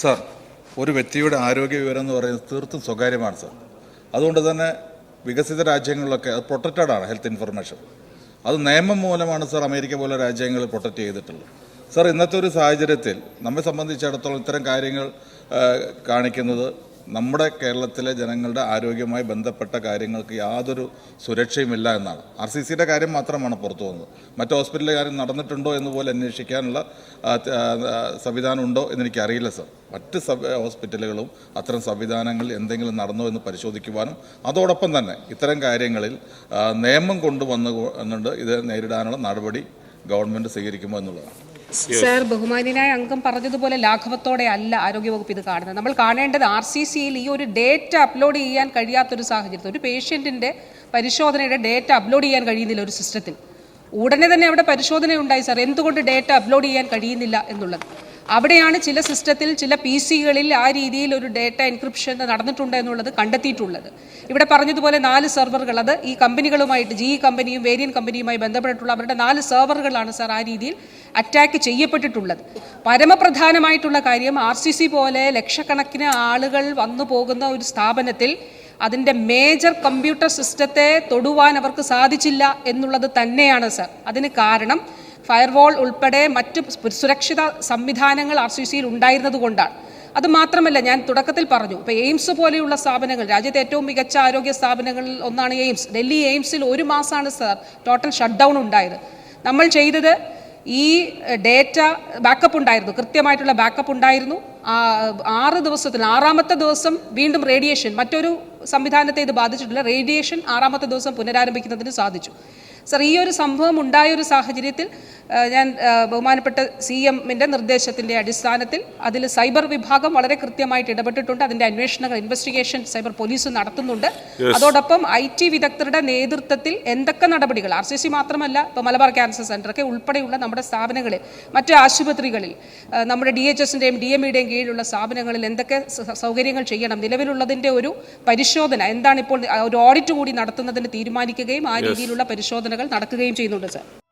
Sir, ഒരു വ്യക്തിയുടെ ആരോഗ്യ വിവരം എന്ന് പറയുന്നത് തീർത്തും സ്വകാര്യമാണ് സർ. അതുകൊണ്ട് തന്നെ വികസിത രാജ്യങ്ങളിലൊക്കെ അത് പ്രൊട്ടക്റ്റഡ് ആണ് ഹെൽത്ത് ഇൻഫർമേഷൻ. അത് നിയമം മൂലമാണ് സർ അമേരിക്ക പോലെ രാജ്യങ്ങൾ പ്രൊട്ടക്റ്റ് ചെയ്തിട്ടുള്ളത്. സർ, ഇന്നത്തെ ഒരു സാഹചര്യത്തിൽ നമ്മെ സംബന്ധിച്ചിടത്തോളം ഇത്തരം കാര്യങ്ങൾ കാണിക്കുന്നത് നമ്മുടെ കേരളത്തിലെ ജനങ്ങളുടെ ആരോഗ്യവുമായി ബന്ധപ്പെട്ട കാര്യങ്ങൾക്ക് യാതൊരു സുരക്ഷയുമില്ല എന്നാണ്. RCCയുടെ കാര്യം മാത്രമാണ് പുറത്തു വന്നത്. മറ്റ് ഹോസ്പിറ്റലിലെ കാര്യം നടന്നിട്ടുണ്ടോ എന്ന് പോലെ അന്വേഷിക്കാനുള്ള സംവിധാനം ഉണ്ടോ എന്നെനിക്കറിയില്ല സർ. മറ്റ് ഹോസ്പിറ്റലുകളും അത്തരം സംവിധാനങ്ങൾ എന്തെങ്കിലും നടന്നോ എന്ന് പരിശോധിക്കുവാനും അതോടൊപ്പം തന്നെ ഇത്തരം കാര്യങ്ങളിൽ നിയമം കൊണ്ടുവന്നുകൊണ്ട് ഇത് നേരിടാനുള്ള നടപടി ഗവൺമെൻറ് സ്വീകരിക്കുമോ എന്നുള്ളതാണ്. സർ, ബഹുമാന്യനായ അംഗം പറഞ്ഞതുപോലെ ലാഘവത്തോടെ അല്ല ആരോഗ്യവകുപ്പ് ഇത് കാണുന്നത്. നമ്മൾ കാണേണ്ടത് RCCയിൽ ഈ ഒരു ഡേറ്റ അപ്ലോഡ് ചെയ്യാൻ കഴിയാത്തൊരു സാഹചര്യത്തിൽ, ഒരു പേഷ്യൻറ്റിൻ്റെ പരിശോധനയുടെ ഡേറ്റ അപ്ലോഡ് ചെയ്യാൻ കഴിയുന്നില്ല ഒരു സിസ്റ്റത്തിൽ. ഉടനെ തന്നെ അവിടെ പരിശോധന ഉണ്ടായി സർ, എന്തുകൊണ്ട് ഡേറ്റ അപ്ലോഡ് ചെയ്യാൻ കഴിയുന്നില്ല എന്നുള്ളത്. അവിടെയാണ് ചില സിസ്റ്റത്തിൽ ചില PCകളിൽ ആ രീതിയിൽ ഒരു ഡേറ്റ എൻക്രിപ്ഷൻ നടന്നിട്ടുണ്ട് എന്നുള്ളത് കണ്ടെത്തിയിട്ടുള്ളത്. ഇവിടെ പറഞ്ഞതുപോലെ 4 സെർവറുകൾ, അത് ഈ കമ്പനികളുമായിട്ട് GE കമ്പനിയും വേരിയൻ കമ്പനിയുമായി ബന്ധപ്പെട്ടിട്ടുള്ള അവരുടെ 4 സെർവറുകളാണ് സർ ആ രീതിയിൽ അറ്റാക്ക് ചെയ്യപ്പെട്ടിട്ടുള്ളത്. പരമപ്രധാനമായിട്ടുള്ള കാര്യം, RCC പോലെ ലക്ഷക്കണക്കിന് ആളുകൾ വന്നു പോകുന്ന ഒരു സ്ഥാപനത്തിൽ അതിൻ്റെ മേജർ കമ്പ്യൂട്ടർ സിസ്റ്റത്തെ തൊടുവാൻ അവർക്ക് സാധിച്ചില്ല എന്നുള്ളത് തന്നെയാണ് സർ. അതിന് കാരണം ഫയർവാൾ ഉൾപ്പെടെ മറ്റ് സുരക്ഷിത സംവിധാനങ്ങൾ RCCയിൽ ഉണ്ടായിരുന്നത് കൊണ്ടാണ്. അത് മാത്രമല്ല, ഞാൻ തുടക്കത്തിൽ പറഞ്ഞു, ഇപ്പോൾ എയിംസ് പോലെയുള്ള സ്ഥാപനങ്ങൾ, രാജ്യത്തെ ഏറ്റവും മികച്ച ആരോഗ്യ സ്ഥാപനങ്ങളിൽ ഒന്നാണ് എയിംസ്. ഡൽഹി എയിംസിൽ 1 മാസമാണ് സർ ടോട്ടൽ ഷട്ട് ഡൗൺ ഉണ്ടായത്. നമ്മൾ ചെയ്തത് ഈ ഡേറ്റ ബാക്കപ്പ് ഉണ്ടായിരുന്നു, കൃത്യമായിട്ടുള്ള ബാക്കപ്പ് ഉണ്ടായിരുന്നു. 6 ദിവസത്തിൽ 6ാമത്തെ ദിവസം വീണ്ടും റേഡിയേഷൻ, മറ്റൊരു സംവിധാനത്തെ ഇത് ബാധിച്ചിട്ടില്ല, റേഡിയേഷൻ 6ാമത്തെ ദിവസം പുനരാരംഭിക്കുന്നതിന് സാധിച്ചു. സർ, ഈ ഒരു സംഭവം ഉണ്ടായൊരു സാഹചര്യത്തിൽ ഞാൻ ബഹുമാനപ്പെട്ട CMന്റെ നിർദ്ദേശത്തിൻ്റെ അടിസ്ഥാനത്തിൽ അതിൽ സൈബർ വിഭാഗം വളരെ കൃത്യമായിട്ട് ഇടപെട്ടിട്ടുണ്ട്. അതിൻ്റെ അന്വേഷണങ്ങൾ, ഇൻവെസ്റ്റിഗേഷൻ സൈബർ പോലീസ് നടത്തുന്നുണ്ട്. അതോടൊപ്പം IT വിദഗ്ധരുടെ നേതൃത്വത്തിൽ എന്തൊക്കെ നടപടികൾ, RCC മാത്രമല്ല, ഇപ്പോൾ മലബാർ ക്യാൻസർ സെൻ്ററൊക്കെ ഉൾപ്പെടെയുള്ള നമ്മുടെ സ്ഥാപനങ്ങളിൽ, മറ്റ് ആശുപത്രികളിൽ, നമ്മുടെ DHSൻ്റെയും DMEയുടെയും കീഴിലുള്ള സ്ഥാപനങ്ങളിൽ എന്തൊക്കെ സൗകര്യങ്ങൾ ചെയ്യണം, നിലവിലുള്ളതിൻ്റെ ഒരു പരിശോധന എന്താണ്, ഇപ്പോൾ ഒരു ഓഡിറ്റ് കൂടി നടത്തുന്നതിന് തീരുമാനിക്കുകയും ആ രീതിയിലുള്ള പരിശോധനകൾ നടക്കുകയും ചെയ്യുന്നുണ്ട് സർ.